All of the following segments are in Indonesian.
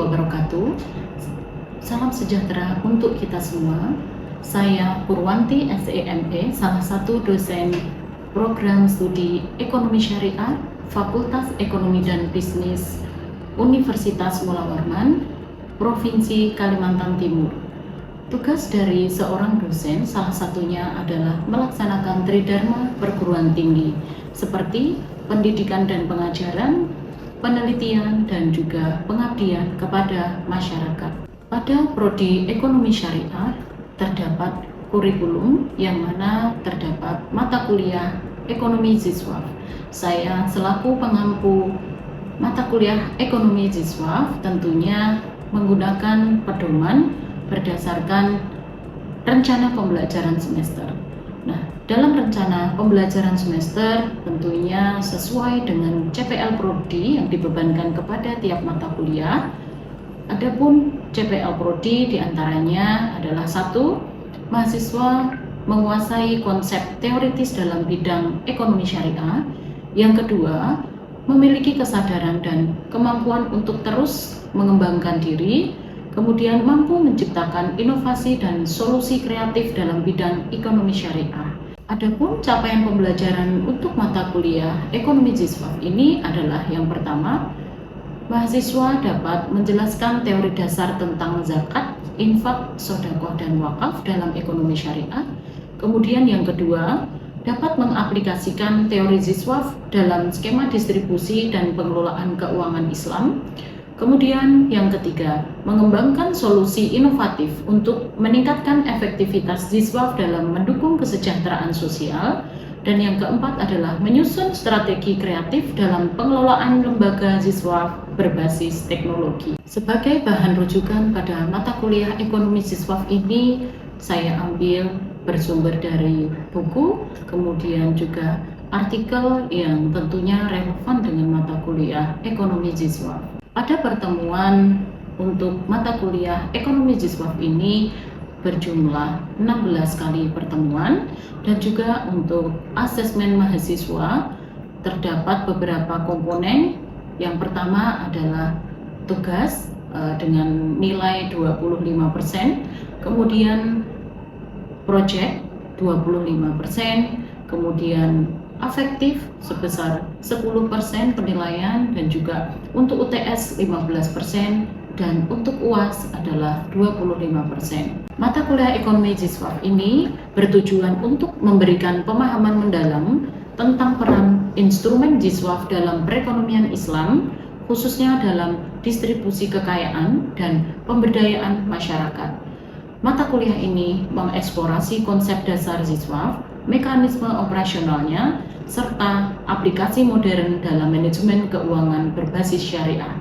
wabarakatuh. Salam sejahtera untuk kita semua. Saya Purwanti SEME, salah satu dosen program studi Ekonomi Syariah Fakultas Ekonomi dan Bisnis Universitas Mula Warman, Provinsi Kalimantan Timur. Tugas dari seorang dosen salah satunya adalah melaksanakan tridharma perguruan tinggi seperti pendidikan dan pengajaran, penelitian, dan juga pengabdian kepada masyarakat. Pada prodi Ekonomi Syariah terdapat kurikulum yang mana terdapat mata kuliah Ekonomi Ziswaf. Saya selaku pengampu mata kuliah Ekonomi Ziswaf tentunya menggunakan pedoman berdasarkan rencana pembelajaran semester. Nah, dalam rencana pembelajaran semester tentunya sesuai dengan CPL Prodi yang dibebankan kepada tiap mata kuliah. Adapun CPL Prodi diantaranya adalah 1. Mahasiswa menguasai konsep teoritis dalam bidang ekonomi syariah. Yang kedua, memiliki kesadaran dan kemampuan untuk terus mengembangkan diri, kemudian mampu menciptakan inovasi dan solusi kreatif dalam bidang ekonomi syariah. Adapun capaian pembelajaran untuk mata kuliah Ekonomi Ziswaf ini adalah yang pertama, mahasiswa dapat menjelaskan teori dasar tentang zakat, infak, sedekah, dan wakaf dalam ekonomi syariah. Kemudian yang kedua, dapat mengaplikasikan teori Ziswaf dalam skema distribusi dan pengelolaan keuangan Islam. Kemudian yang ketiga, mengembangkan solusi inovatif untuk meningkatkan efektivitas Ziswaf dalam mendukung kesejahteraan sosial. Dan yang keempat adalah menyusun strategi kreatif dalam pengelolaan lembaga Ziswaf berbasis teknologi. Sebagai bahan rujukan pada mata kuliah Ekonomi Ziswaf ini, saya ambil bersumber dari buku, kemudian juga artikel yang tentunya relevan dengan mata kuliah Ekonomi Ziswaf. Pada pertemuan untuk mata kuliah Ekonomi Ziswaf ini berjumlah 16 kali pertemuan, dan juga untuk asesmen mahasiswa terdapat beberapa komponen. Yang pertama adalah tugas dengan nilai 25%, kemudian project 25%, kemudian afektif sebesar 10% penilaian, dan juga untuk UTS 15%, dan untuk UAS adalah 25%. Mata kuliah Ekonomi Ziswaf ini bertujuan untuk memberikan pemahaman mendalam tentang peran instrumen Ziswaf dalam perekonomian Islam, khususnya dalam distribusi kekayaan dan pemberdayaan masyarakat. Mata kuliah ini mengeksplorasi konsep dasar Ziswaf, mekanisme operasionalnya, serta aplikasi modern dalam manajemen keuangan berbasis syariah.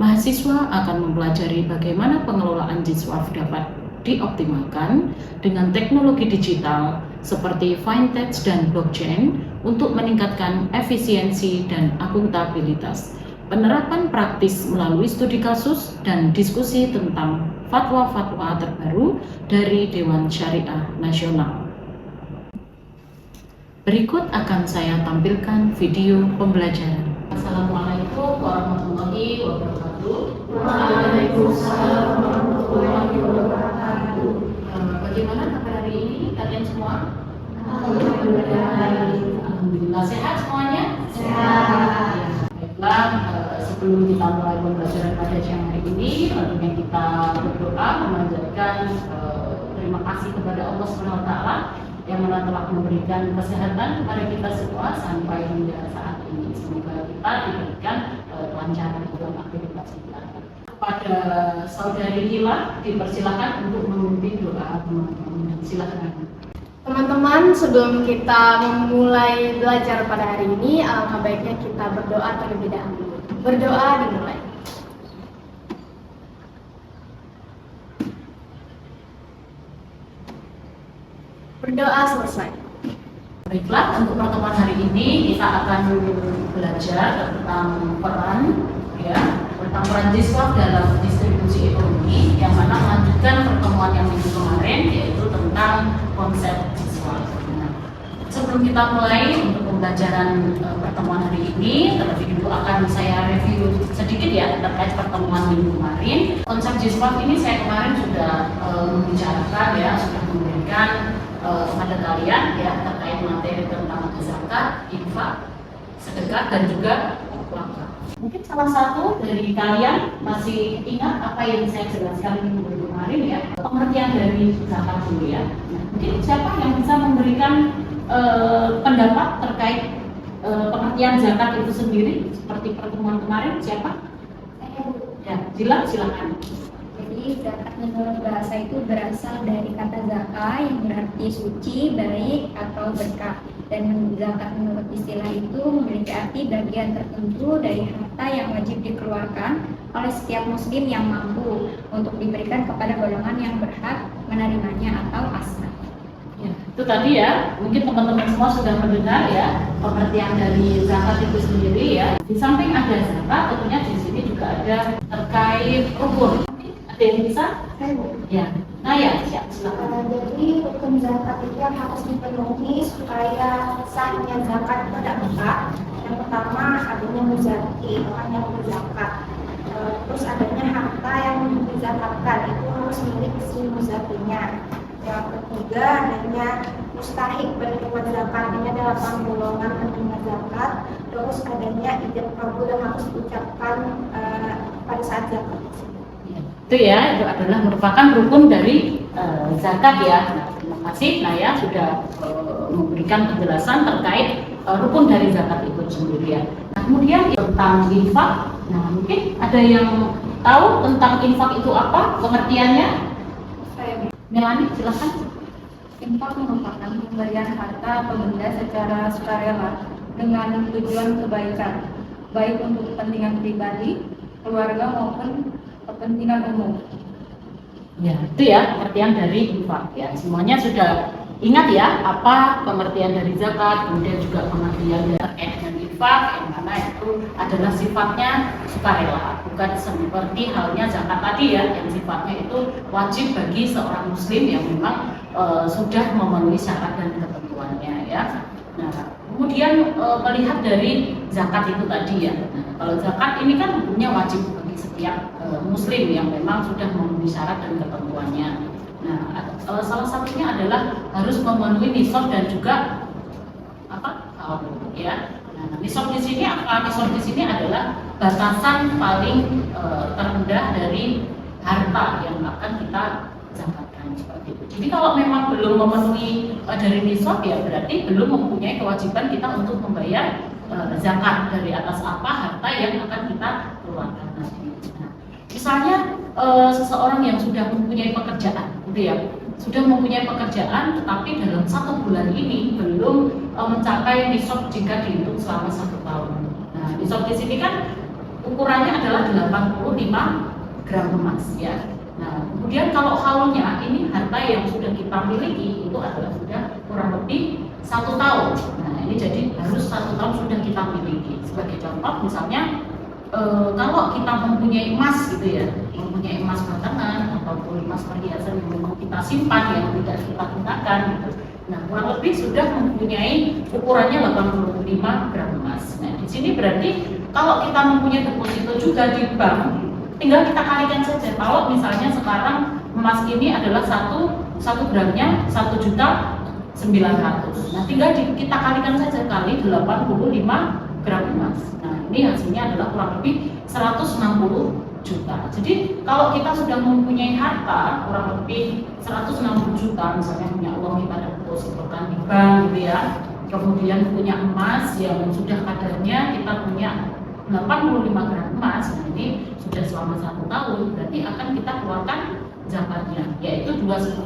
Mahasiswa akan mempelajari bagaimana pengelolaan Ziswaf dapat dioptimalkan dengan teknologi digital seperti fintech dan blockchain untuk meningkatkan efisiensi dan akuntabilitas. Penerapan praktis melalui studi kasus dan diskusi tentang fatwa-fatwa terbaru dari Dewan Syariah Nasional. Berikut akan saya tampilkan video pembelajaran. Assalamualaikum warahmatullahi wabarakatuh. Waalaikumsalam warahmatullahi wabarakatuh. Bagaimana kabar hari ini kalian semua? Alhamdulillah. Sehat semuanya? Sehat. Baiklah, sebelum kita mulai pembelajaran pada siang hari ini, tentunya kita berdoa memanjatkan terima kasih kepada Allah SWT yang mana telah memberikan kesehatan kepada kita semua sampai hingga saat ini. Semoga kita diberikan kelancaran dalam aktivitas kita. Kepada saudari Hila dipersilakan untuk memimpin doa teman-teman. Silakan. Teman-teman, sebelum kita memulai belajar pada hari ini, alangkah baiknya kita berdoa terlebih dahulu. Berdoa dimulai. Berdoa selesai. Baiklah, untuk pertemuan hari ini kita akan belajar tentang peran Ziswaf dalam distribusi ekonomi, yang mana melanjutkan pertemuan yang minggu kemarin, yaitu tentang konsep Ziswaf. Nah, sebelum kita mulai untuk pembelajaran pertemuan hari ini. Terlebih dulu akan saya review sedikit ya terkait pertemuan minggu kemarin. Konsep G-Spot ini saya kemarin sudah membicarakan ya, sudah memberikan kepada kalian ya terkait materi tentang zakat, infak, sedekah dan juga wakaf. Mungkin salah satu dari kalian masih ingat apa yang saya jelaskan minggu kemarin ya, pengertian dari zakat dulu ya. Nah, mungkin siapa yang bisa memberikan pendapat terkait pengertian zakat itu sendiri seperti pertemuan kemarin? Siapa? Ya, silakan. Jadi zakat menurut bahasa itu berasal dari kata zakah yang berarti suci, baik, atau berkah. Dan zakat menurut istilah itu memiliki arti bagian tertentu dari harta yang wajib dikeluarkan oleh setiap muslim yang mampu untuk diberikan kepada golongan yang berhak menerimanya atau asnaf. Ya, itu tadi ya, mungkin teman-teman semua sudah mendengar ya pengertian dari zakat itu sendiri ya. Di samping ada zakat, tentunya di sini juga ada terkait rukun. Ada yang bisa? Ya. Nah ya, silakan. Jadi rukun zakat itu yang harus dipenuhi supaya sahnya zakat itu tidak buka. Yang pertama adanya muzaki, orang yang berzakat. Terus adanya harta yang dizakatkan, itu harus milik si muzakinya. Yang ketiga adanya mustahik penerima zakat, ini adalah golongan penerima zakat. Terus adanya ijab kabul yang harus diucapkan pada saat zakat. Itu ya, itu adalah merupakan rukun dari zakat ya. Nah, terima kasih Naya sudah memberikan penjelasan terkait rukun dari zakat itu sendiri ya. Nah, kemudian tentang infak, nah mungkin ada yang tahu tentang infak itu apa pengertiannya? Melani, silakan. Infak merupakan pemberian harta atau benda secara sukarela dengan tujuan kebaikan, baik untuk kepentingan pribadi, keluarga maupun kepentingan umum. Ya, itu ya pengertian dari infak ya. Semuanya sudah ingat ya apa pengertian dari zakat, kemudian juga pengertian terkait dengan infak yang mana itu adalah sifatnya sukarela, bukan seperti halnya zakat tadi ya yang sifatnya itu wajib bagi seorang muslim yang memang sudah memenuhi syarat dan ketentuannya ya. Nah, kemudian melihat dari zakat itu tadi ya. Nah, kalau zakat ini kan hukumnya wajib bagi setiap muslim yang memang sudah memenuhi syarat dan ketentuannya. Nah, salah satunya adalah harus memenuhi nisab dan juga ya. Nah, nisab di sini apa? Nisab di sini adalah batasan paling terendah dari harta yang akan kita zakatkan seperti itu. Jadi kalau memang belum memenuhi dari nisab ya berarti belum mempunyai kewajiban kita untuk membayar zakat dari atas apa harta yang akan kita keluarkan nanti. Nah, misalnya seseorang yang sudah mempunyai pekerjaan, gitu ya, sudah mempunyai pekerjaan, tetapi dalam 1 bulan ini belum mencapai nisab jika dihitung selama 1 tahun. Nah, nisab di sini kan ukurannya adalah 85 gram emas, ya. Nah, kemudian kalau haulnya ini harta yang sudah kita miliki itu adalah sudah kurang lebih 1 tahun. Nah, ini jadi harus 1 tahun sudah kita miliki. Sebagai contoh, misalnya kalau kita mempunyai emas gitu ya, mempunyai emas batangan ataupun emas perhiasan yang memang kita simpan yang tidak kita gunakan gitu. Nah, kurang lebih sudah mempunyai ukurannya 85 gram emas. Nah, di sini berarti kalau kita mempunyai deposito juga di bank, tinggal kita kalikan saja. Kalau misalnya sekarang emas ini adalah satu gramnya 1.900.000. Nah, tinggal kita kalikan saja kali 85 gram emas. Nah, ini hasilnya adalah kurang lebih 160 juta. Jadi kalau kita sudah mempunyai harta kurang lebih 160 juta, misalnya punya uang kita depositokan di bank gitu ya, kemudian punya emas yang sudah kadarnya kita punya 85 gram emas, nah ini sudah selama 1 tahun, berarti akan kita keluarkan zakatnya, yaitu 2,5%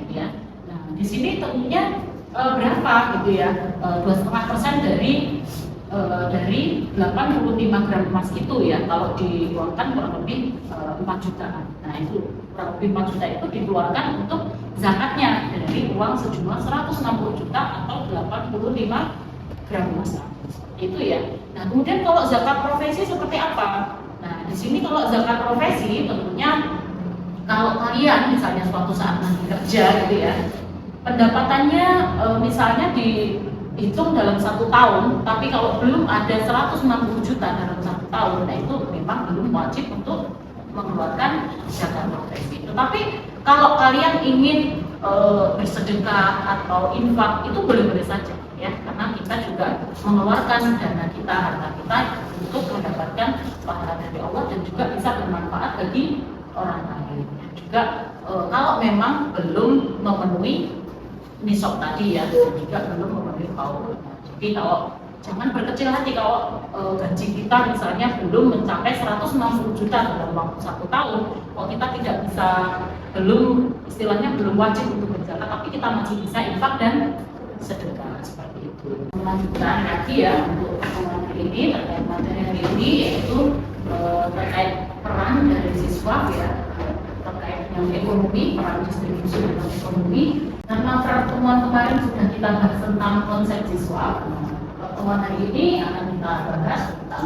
ya. Nah, di sini tentunya berapa gitu ya, 2,5% dari 85 gram emas itu ya, kalau dikeluarkan kurang lebih 4 jutaan. Nah, itu kurang lebih 4 juta itu dikeluarkan untuk zakatnya dari uang sejumlah 160 juta atau 85 gram emas. Itu ya. Nah, kemudian kalau zakat profesi seperti apa? Nah, di sini kalau zakat profesi tentunya kalau kalian misalnya suatu saat nanti kerja gitu ya, pendapatannya misalnya di hitung dalam 1 tahun, tapi kalau belum ada 160 juta dalam 1 tahun, nah itu memang belum wajib untuk mengeluarkan zakat progresif. Tetapi kalau kalian ingin bersedekah atau infak, itu boleh-boleh saja ya, karena kita juga mengeluarkan dana kita, harta kita untuk mendapatkan pahala dari Allah dan juga bisa bermanfaat bagi orang lain. Juga kalau memang belum memenuhi nisab tadi ya, dan juga belum memenuhi haul. Jadi kalau jangan berkecil hati kalau gaji kita misalnya belum mencapai 160 juta dalam waktu 1 tahun, kalau kita tidak bisa, istilahnya belum wajib untuk berzakat, tapi kita masih bisa infak dan sedekah seperti itu. Melanjutkan lagi ya untuk pertemuan ini terkait materi hari ini, yaitu terkait peran dari siswa ya, terkait dengan ekonomi, peran distribusi dalam ekonomi. Karena pertemuan kemarin sudah kita bahas tentang konsep siswa, pertemuan hari ini akan kita bahas tentang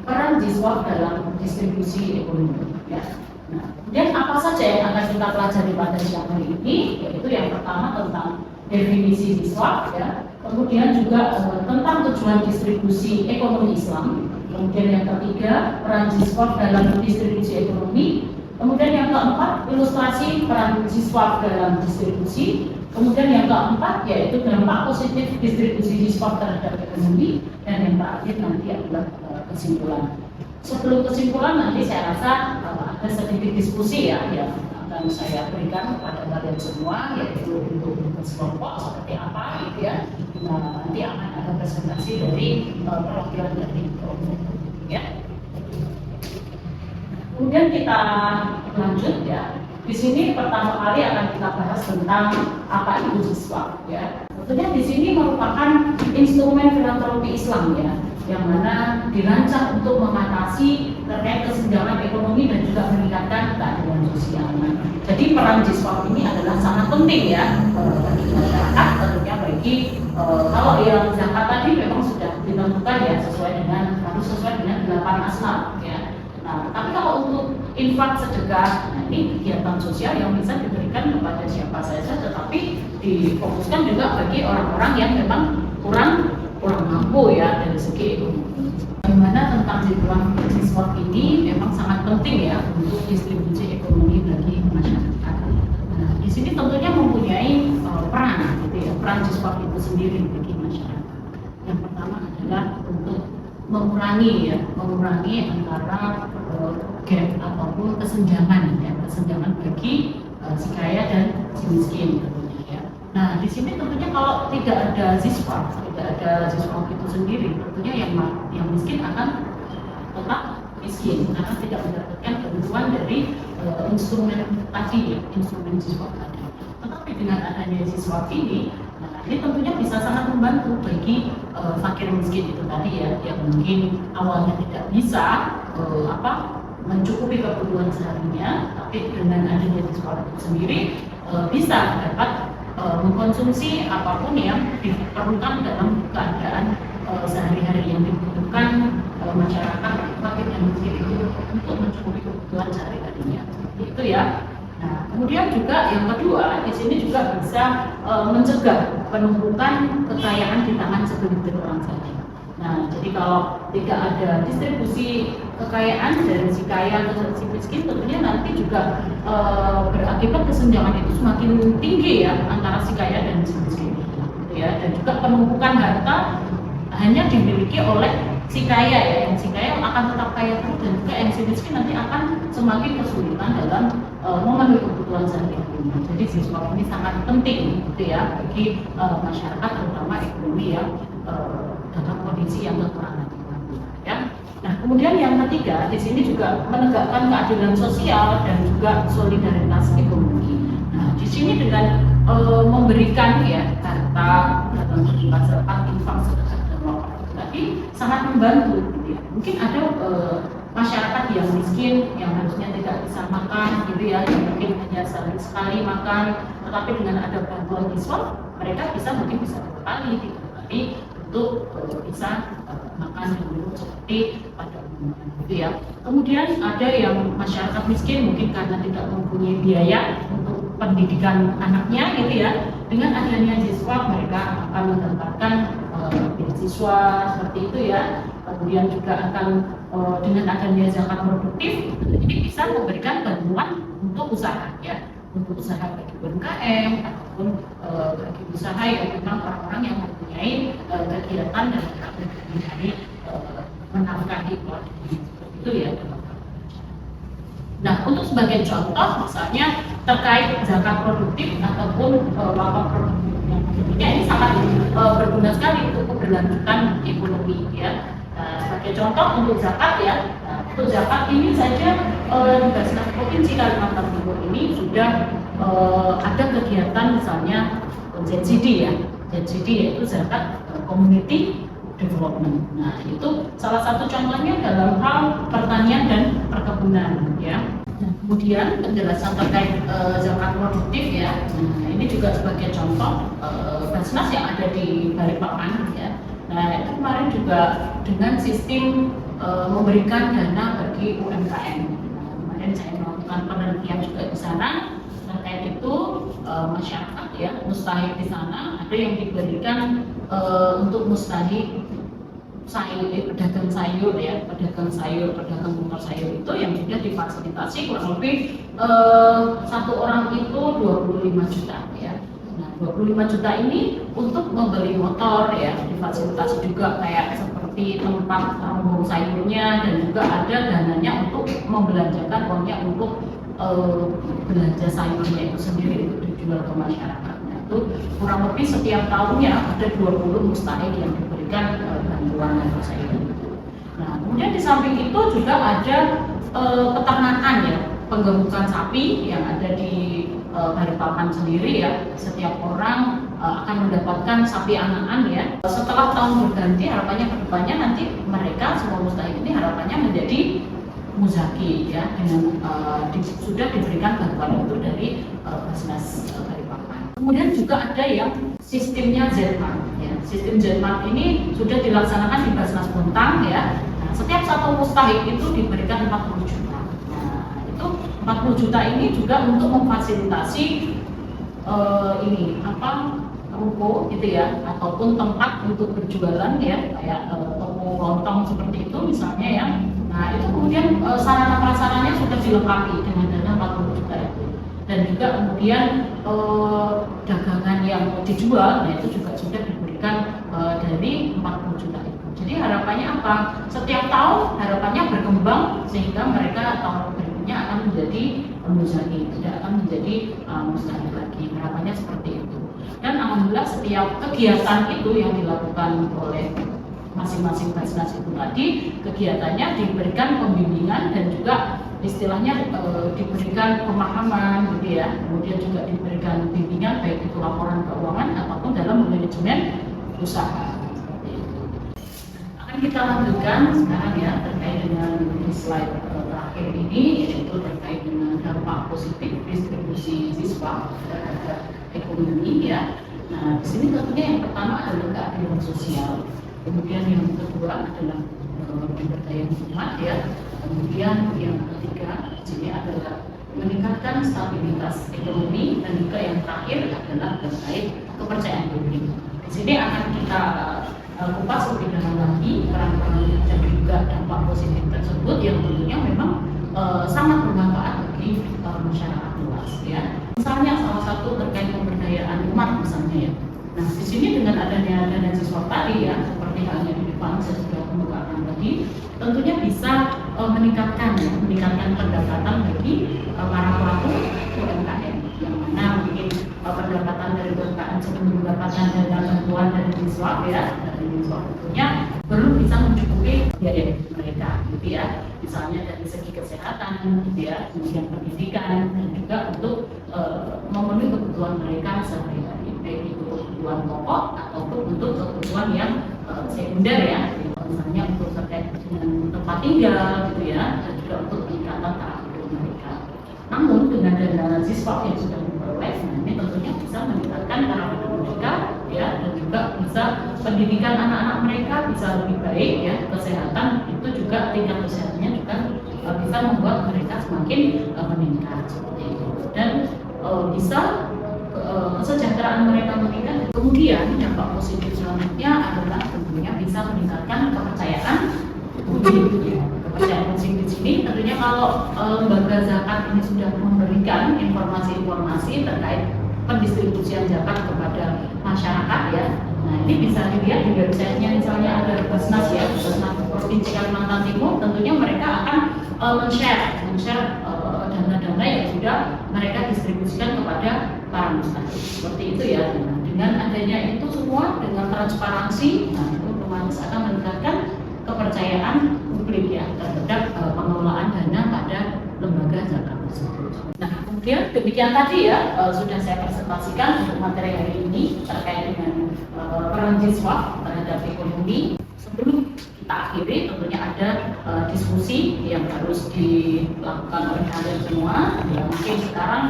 peran siswa dalam distribusi ekonomi ya. Nah, kemudian apa saja yang akan kita pelajari pada siang hari ini, yaitu yang pertama tentang definisi siswa ya, kemudian juga tentang tujuan distribusi ekonomi Islam, kemudian yang ketiga peran siswa dalam distribusi ekonomi, kemudian yang keempat ilustrasi peran siswa dalam distribusi, kemudian yang keempat yaitu dampak positif distribusi siswa terhadap ekonomi, dan yang terakhir nanti adalah kesimpulan. Sebelum kesimpulan nanti saya rasa ada sedikit diskusi ya yang akan saya berikan kepada kalian semua, yaitu untuk kelompok seperti apa gitu ya. Nah, nanti akan ada presentasi dari perwakilan dari kelompok ya. Kemudian kita lanjut ya. Di sini pertama kali akan kita bahas tentang apa itu siswa ya. Tentunya di sini merupakan instrumen filantropi Islam ya, yang mana dirancang untuk mengatasi terkait kesenjangan ekonomi dan juga meningkatkan keadilan sosial. Jadi peran siswa ini adalah sangat penting ya bagi masyarakat, tentunya bagi kalau yang zakat tadi memang sudah ditentukan ya harus sesuai dengan 8 asnaf ya. Nah, tapi kalau untuk infak sedekah, nah ini kegiatan sosial yang bisa diberikan kepada siapa saja, tetapi difokuskan juga bagi orang-orang yang memang kurang mampu ya dari segi ekonomi. Bagaimana tentang jumlah siswa ini memang sangat penting ya untuk distribusi ekonomi bagi masyarakat. Nah, di sini tentunya mempunyai peran gitu ya, peran siswa itu sendiri bagi masyarakat. Yang pertama adalah untuk mengurangi antara gap ataupun kesenjangan bagi si kaya dan si miskin tentunya ya. Nah, di sini tentunya kalau tidak ada siswa itu sendiri, tentunya yang miskin akan tetap miskin karena tidak mendapatkan bantuan dari instrumen siswa tadi. Tetapi dengan adanya siswa ini, ini tentunya bisa sangat membantu bagi fakir miskin itu tadi ya, yang mungkin awalnya tidak bisa mencukupi kebutuhan seharinya, tapi dengan adanya siswa itu sendiri bisa dapat mengkonsumsi apapun yang diperlukan dalam keadaan sehari-hari yang dibutuhkan masyarakat fakir dan miskin itu untuk mencukupi kebutuhan sehari-harinya. Itu ya. Nah, kemudian juga yang kedua, di sini juga bisa mencegah penumpukan kekayaan di tangan segelintir orang saja. Nah, jadi kalau tidak ada distribusi kekayaan dari si kaya ke si miskin, tentunya nanti juga berakibat kesenjangan itu semakin tinggi ya antara si kaya dan si miskin. Ya, dan juga penumpukan harta hanya dimiliki oleh si kaya ya, yang si kaya akan tetap kaya terus, dan juga yang si miskin nanti akan semakin kesulitan dalam memenuhi kebutuhan sehari-hari. Jadi siswa ini sangat penting gitu ya bagi masyarakat, terutama ekonomi yang dalam kondisi yang kekurangan ya. Nah, kemudian yang ketiga di sini juga menegakkan keadilan sosial dan juga solidaritas ekonomi. Nah, di sini dengan memberikan ya harta dalam bentuk zakat, infak, sedekah dan wakaf tadi sangat membantu gitu ya. Mungkin ada masyarakat yang miskin yang harusnya tidak bisa makan gitu ya, yang mungkin hanya sehari sekali makan, tetapi dengan ada bantuan siswa mereka mungkin bisa 2 kali, 3 kali untuk bisa makan dan minum seperti pada umumnya gitu ya. Kemudian ada yang masyarakat miskin mungkin karena tidak mempunyai biaya untuk pendidikan anaknya gitu ya. Dengan adanya siswa mereka akan mendapatkan beasiswa seperti itu ya. Kemudian juga akan dengan adanya zakat produktif ini bisa memberikan bantuan untuk usaha ya, untuk usaha bagi UMKM ataupun bagi usaha yang memang orang-orang yang mempunyai kegiatan dan mempunyai menafkahi keluarga seperti itu ya. Nah, untuk sebagai contoh misalnya terkait zakat produktif ataupun wakaf produktif yang tentunya ini sangat berguna sekali untuk keberlanjutan ekonomi ya. Nah, sebagai contoh untuk zakat ya, untuk zakat ini saja di Basnas Provinsi Kalimantan Timur ini sudah ada kegiatan misalnya ZCD ya, ZCD yaitu zakat community development. Nah, itu salah satu contohnya dalam hal pertanian dan perkebunan ya. Nah, kemudian penjelasan terkait zakat produktif ya. Nah, ini juga sebagai contoh Basnas yang ada di Balikpapan ya. Nah, itu kemarin juga dengan sistem memberikan dana bagi UMKM. Nah, kemarin saya melakukan penelitian juga di sana. Terkait itu masyarakat ya, mustahik di sana ada yang diberikan untuk mustahik pedagang sayur ya, pedagang motor sayur itu yang sudah difasilitasi kurang lebih satu orang itu 25 juta ya. Nah, 25 juta ini untuk membeli motor ya, difasilitasi juga kayak seperti tempat rombong sayurnya dan juga ada dananya untuk membelanjakan uangnya untuk belanja sayurnya itu sendiri untuk dijual ke masyarakat. Nah, itu kurang lebih setiap tahunnya ada 20 mustahik yang diberikan bantuan untuk sayur itu. Nah, kemudian di samping itu juga ada peternakan ya, penggemukan sapi yang ada di Balikpapan sendiri ya. Setiap orang akan mendapatkan sapi anakan ya. Setelah tahun berganti harapannya ke depannya nanti mereka semua mustahik ini harapannya menjadi muzaki ya, dengan sudah diberikan bantuan itu dari Basnas Balikpapan. Kemudian juga ada yang sistemnya Z-Mart ya. Sistem Z-Mart ini sudah dilaksanakan di Basnas Bontang ya. Nah, setiap satu mustahik itu diberikan 40 juta. Nah, itu 40 juta ini juga untuk memfasilitasi ruko gitu ya, ataupun tempat untuk berjualan ya, kayak toko lontong seperti itu misalnya ya. Nah, itu kemudian sarana prasarannya sudah dilengkapi dengan dana 40 juta itu. Dan juga kemudian dagangan yang dijual, nah itu juga sudah diberikan dari 40 juta itu. Jadi harapannya apa? Setiap tahun harapannya berkembang sehingga mereka tahun berikutnya akan menjadi muzaki, tidak akan menjadi mustahik lagi. Harapannya seperti itu. Dan alhamdulillah setiap kegiatan itu yang dilakukan oleh masing-masing Basnas itu tadi, kegiatannya diberikan pembimbingan dan juga istilahnya diberikan pemahaman gitu ya. Kemudian juga diberikan bimbingan baik itu laporan keuangan ataupun dalam manajemen usaha seperti itu. Akan kita lanjutkan sekarang ya terkait dengan slide terakhir ini, yaitu terkait dengan dampak positif distribusi siswa terhadap ekonomi ya. Nah, di sini tentunya yang pertama adalah keadilan sosial. Kemudian yang kedua adalah pemberdayaan umat ya. Kemudian yang ketiga di sini adalah meningkatkan stabilitas ekonomi, dan juga yang terakhir adalah terkait kepercayaan publik. Di sini akan kita kupas lebih dalam lagi peran-peran dan juga dampak positif tersebut yang tentunya memang sangat bermanfaat bagi masyarakat luas ya. Misalnya salah satu terkait pemberdayaan umat misalnya ya. Nah, di sini dengan adanya dana siswa tadi ya, seperti halnya di depan saya sudah kemukakan tadi, tentunya bisa meningkatkan pendapatan bagi para pelaku UMKM yang mana mungkin pendapatan dari UMKM sebelum mendapatkan dana bantuan dari siswa ya, dari siswa tentunya belum bisa mencukupi biaya mereka gitu ya. Misalnya dari segi kesehatan gitu ya, kemudian pendidikan dan juga untuk memenuhi kebutuhan mereka sehari-hari, baik itu kebutuhan pokok ataupun untuk kebutuhan yang sekunder ya, misalnya untuk terkait dengan tempat tinggal gitu ya, dan juga untuk peningkatan taraf hidup mereka. Namun dengan dana siswa yang sudah diperoleh, ini tentunya bisa meningkatkan taraf hidup mereka ya, dan juga bisa pendidikan anak-anak mereka bisa lebih baik ya, kesehatan itu juga tingkat kesehatannya juga bisa membuat mereka semakin meningkat seperti itu, dan bisa Kemudian dampak positif selanjutnya adalah tentunya bisa meningkatkan kepercayaan publik. Kepercayaan publik di sini tentunya kalau lembaga zakat ini sudah memberikan informasi-informasi terkait pendistribusian zakat kepada masyarakat ya. Nah ini bisa dilihat di websitenya, misalnya ada Basnas ya, Basnas Provinsi Kalimantan Timur, tentunya mereka akan men-share dana-dana yang sudah mereka distribusikan kepada para mustahik. Seperti itu ya. Nah, dengan adanya itu semua dengan transparansi, nah itu otomatis akan meningkatkan kepercayaan publik ya terhadap pengelolaan dana pada lembaga zakat tersebut. Nah, kemudian demikian tadi ya sudah saya presentasikan untuk materi hari ini terkait dengan peran Jiswaf terhadap ekonomi. Sebelum kita akhiri, tentunya ada diskusi yang harus dilakukan oleh kalian semua. Ya, mungkin sekarang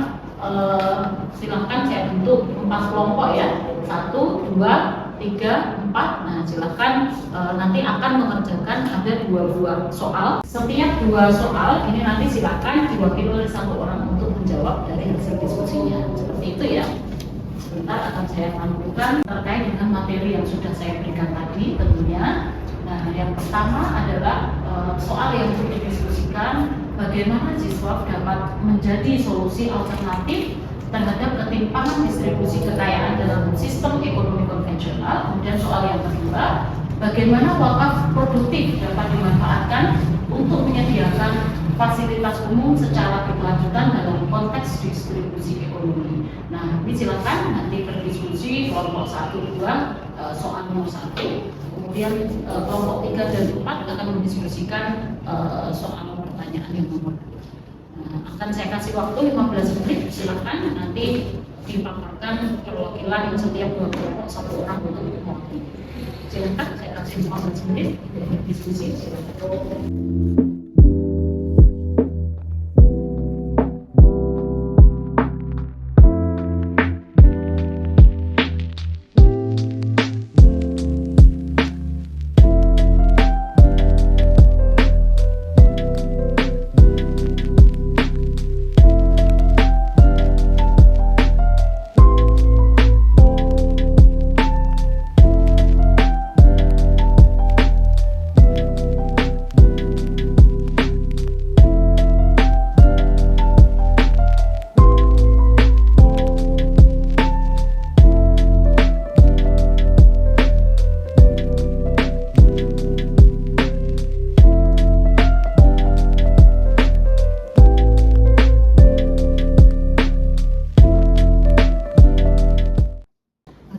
silahkan saya bentuk 4 kelompok ya, 1, 2, 3, 4. Nah silahkan nanti akan mengerjakan ada 2 buah soal. Setiap 2 soal ini nanti silahkan diwakili oleh 1 orang untuk menjawab dari hasil diskusinya. Seperti itu ya. Sebentar akan saya lanjutkan terkait dengan materi yang sudah saya berikan tadi tentunya. Nah yang pertama adalah soal yang sudah didiskusikan, bagaimana Jiswaf dapat menjadi solusi alternatif terhadap ketimpangan distribusi kekayaan dalam sistem ekonomi konvensional. Kemudian soal yang kedua, bagaimana wakaf produktif dapat dimanfaatkan untuk menyediakan fasilitas umum secara berkelanjutan dalam konteks distribusi ekonomi. Nah, ini silakan nanti berdiskusi kelompok 1, 2 soal nomor 1. Kemudian kelompok 3 dan 4 akan mendiskusikan soal pertanyaan yang nomor 2. Nah, akan saya kasih waktu 15 menit, silakan nanti dipaparkan perwakilan setiap 2 kelompok 1 orang untuk mewakili. Silakan saya kasih 15 menit untuk diskusi. Silakan.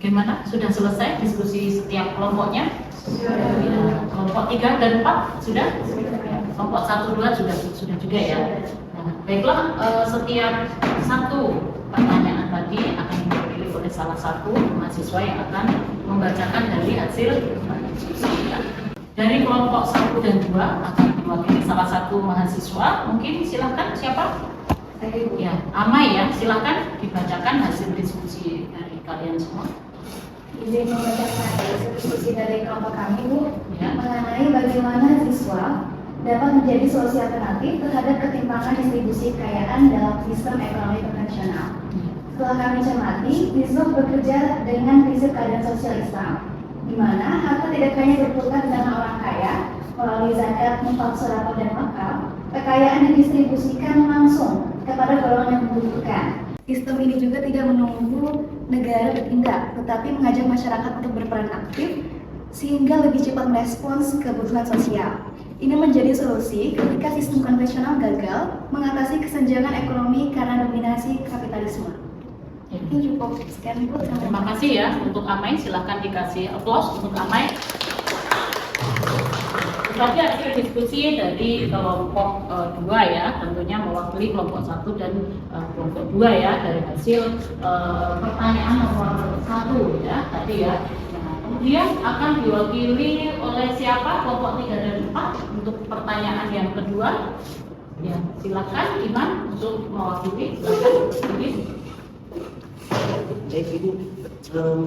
Bagaimana? Sudah selesai diskusi setiap kelompoknya? Sudah. Ya. Kelompok 3 dan 4 sudah? Kelompok 1, 2 sudah juga ya. Nah, baiklah, setiap satu pertanyaan tadi akan dipilih oleh salah satu mahasiswa yang akan membacakan dari hasil diskusi. Ya. Dari kelompok 1 dan 2 akan diwakili salah satu mahasiswa. Mungkin silakan siapa? Ya, Amai ya, silakan dibacakan hasil diskusi dari kalian semua. Izin membacakan hasil diskusi dari kelompok kami, Bu, Ya. mengenai bagaimana siswa dapat menjadi solusi alternatif terhadap ketimpangan distribusi kekayaan dalam sistem ekonomi konvensional. Setelah kami cermati, Jiswaf bekerja dengan prinsip keadilan sosial Islam, di mana harta tidak hanya berputar di tangan orang kaya melalui zakat, infak, sedekah, dan wakaf. Kekayaan didistribusikan langsung kepada golongan yang membutuhkan. Sistem ini juga tidak menunggu negara bertindak, tetapi mengajak masyarakat untuk berperan aktif sehingga lebih cepat merespons kebutuhan sosial. Ini menjadi solusi ketika sistem konvensional gagal mengatasi kesenjangan ekonomi karena dominasi kapitalisme. Ini cukup sekian, Bu. Terima kasih ya untuk Amai, silahkan dikasih aplaus untuk Amai. Tadi hasil diskusi dari kelompok 2 ya, tentunya mewakili kelompok 1 dan kelompok 2 ya, dari hasil pertanyaan nomor 1 ya tadi ya. Nah, kemudian akan diwakili oleh siapa? Kelompok 3 dan 4 untuk pertanyaan yang kedua. Ya, silakan Iman untuk mewakili. Silakan. Baik Ibu,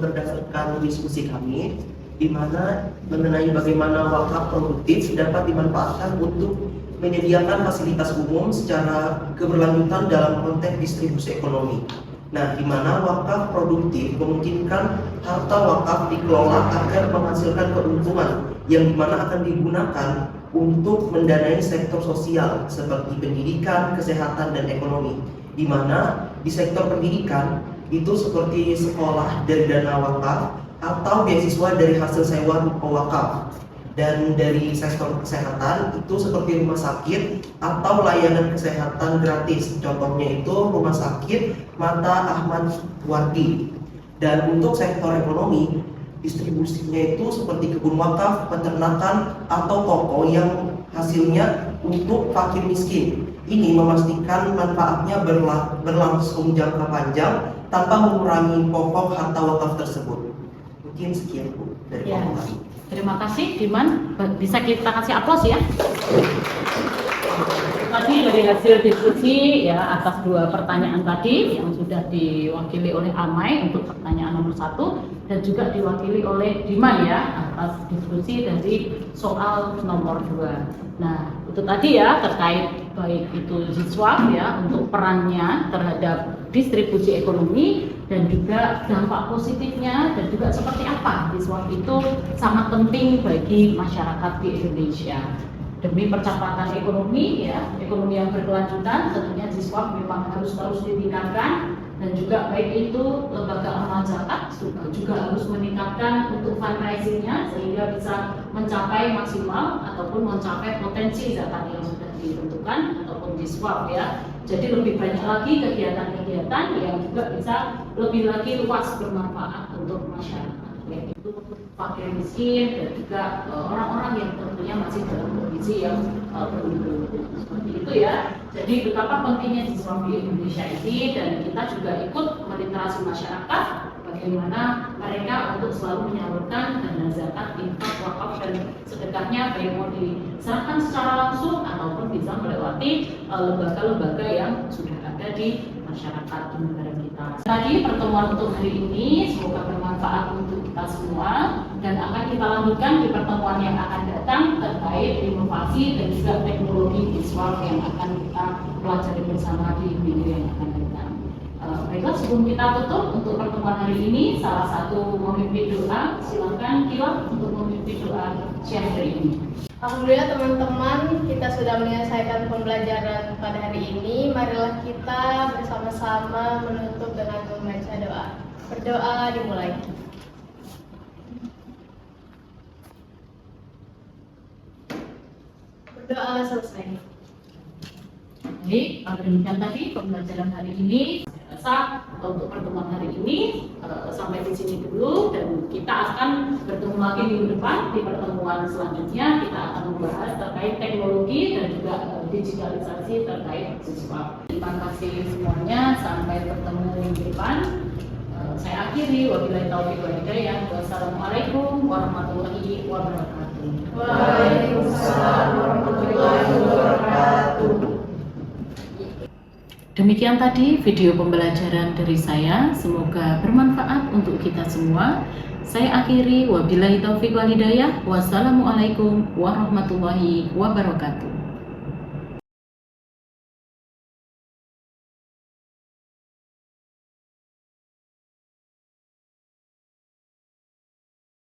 berdasarkan diskusi kami, di mana mengenai bagaimana wakaf produktif dapat dimanfaatkan untuk menyediakan fasilitas umum secara keberlanjutan dalam konteks distribusi ekonomi. Nah, di mana wakaf produktif memungkinkan harta wakaf dikelola agar menghasilkan keuntungan yang dimana akan digunakan untuk mendanai sektor sosial seperti pendidikan, kesehatan, dan ekonomi. Di mana di sektor pendidikan itu seperti sekolah dari dana wakaf atau beasiswa dari hasil sewa wakaf. Dan dari sektor kesehatan itu seperti rumah sakit atau layanan kesehatan gratis. Contohnya itu rumah sakit Mata Ahmad Wardi. Dan untuk sektor ekonomi, distribusinya itu seperti kebun wakaf, peternakan, atau toko yang hasilnya untuk fakir miskin. Ini memastikan manfaatnya berlangsung jangka panjang tanpa mengurangi pokok harta wakaf tersebut. Mungkin sekian Bu dari kami. Terima kasih, Diman. Bisa kita kasih aplaus ya. Tadi dari hasil diskusi ya atas 2 pertanyaan tadi yang sudah diwakili oleh Amai untuk pertanyaan nomor 1 dan juga diwakili oleh Diman ya atas diskusi dari soal nomor 2. Nah, itu tadi ya terkait baik itu Ziswap ya untuk perannya terhadap distribusi ekonomi dan juga dampak positifnya dan juga seperti apa Ziswap itu sangat penting bagi masyarakat di Indonesia. Demi percepatan ekonomi ya, ekonomi yang berkelanjutan tentunya Ziswap memang harus terus ditingkatkan dan juga baik itu lembaga amal zakat juga harus meningkatkan untuk fundraisingnya sehingga bisa mencapai maksimal ataupun mencapai potensi zakat yang sudah ditentukan ataupun Ziswap ya. Jadi lebih banyak lagi kegiatan-kegiatan yang juga bisa lebih lagi luas bermanfaat untuk masyarakat. Yaitu fakir miskin dan juga orang-orang yang tentunya masih dalam kondisi yang belum seperti itu ya. Jadi betapa pentingnya Ziswap di Indonesia ini dan kita juga ikut meliterasi masyarakat bagaimana mereka untuk selalu menyalurkan dana zakat, infak, wakaf dan sedekahnya baik mau diserahkan secara langsung ataupun bisa melewati lembaga-lembaga yang sudah ada di masyarakat di negara kita. Tadi pertemuan untuk hari ini semoga bermanfaat untuk kita semua dan akan kita lanjutkan di pertemuan yang akan datang terkait inovasi dan juga teknologi Ziswap yang akan kita pelajari bersama di minggu yang akan datang. Baiklah, sebelum kita tutup untuk pertemuan hari ini, salah satu memimpin doa, silakan Kila untuk memimpin doa siang hari ini. Alhamdulillah teman-teman, kita sudah menyelesaikan pembelajaran pada hari ini. Marilah kita bersama-sama menutup dengan membaca doa. Berdoa dimulai. Berdoa selesai. Baik, demikian tadi pembelajaran hari ini. Untuk pertemuan hari ini sampai di sini dulu dan kita akan bertemu lagi minggu depan di pertemuan selanjutnya. Kita akan membahas terkait teknologi dan juga digitalisasi terkait Ziswap. Terima kasih semuanya, sampai bertemu minggu depan. Saya akhiri, wabillahi taufiq wal hidayah. Wassalamualaikum warahmatullahi wabarakatuh. Waalaikumsalam warahmatullahi wabarakatuh. Demikian tadi video pembelajaran dari saya, semoga bermanfaat untuk kita semua. Saya akhiri, wabillahi taufiq wal hidayah. Wassalamualaikum warahmatullahi wabarakatuh.